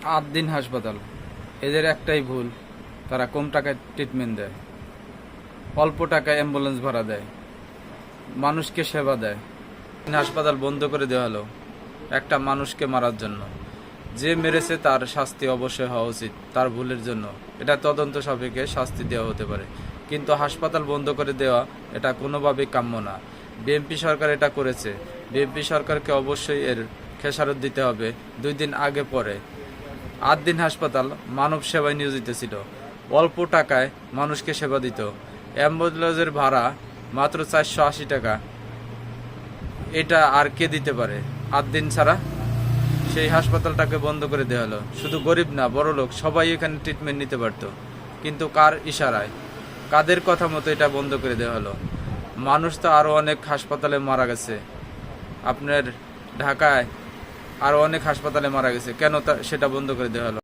8 দিন হাসপাতাল। এদের একটাই ভুল, তারা কম টাকায় ট্রিটমেন্ট দেয়, অল্প টাকায় অ্যাম্বুলেন্স ভাড়া দেয়, মানুষকে সেবা দেয়। হাসপাতাল বন্ধ করে দেওয়া হলো একটা মানুষকে মারার জন্য। যে মেরেছে তার শাস্তি অবশ্যই হওয়া উচিত, তার ভুলের জন্য এটা তদন্ত সাপেক্ষে শাস্তি দেওয়া হতে পারে, কিন্তু হাসপাতাল বন্ধ করে দেওয়া এটা কোনোভাবেই কাম্য না। বিএনপি সরকার এটা করেছে, বিএনপি সরকারকে অবশ্যই এর খেসারত দিতে হবে। 2 দিন আগে পরে 8 দিন হাসপাতাল মানব সেবায় নিয়োজিত ছিল, অল্প টাকায় মানুষকে সেবা দিত। অ্যাম্বুলেন্সের ভাড়া মাত্র 480 টাকা, এটা আর কে দিতে পারে? 8 দিন ছাড়া সেই হাসপাতালটাকে বন্ধ করে দেওয়া হলো। শুধু গরিব না, বড় লোক সবাই এখানে ট্রিটমেন্ট নিতে পারতো, কিন্তু কার ইশারায়, কাদের কথা মতো এটা বন্ধ করে দেওয়া হলো? মানুষ তো আরও অনেক হাসপাতালে মারা গেছে, আপনার ঢাকায় আরও অনেক হাসপাতালে মারা গেছে, কেন সেটা বন্ধ করে দেওয়া হলো?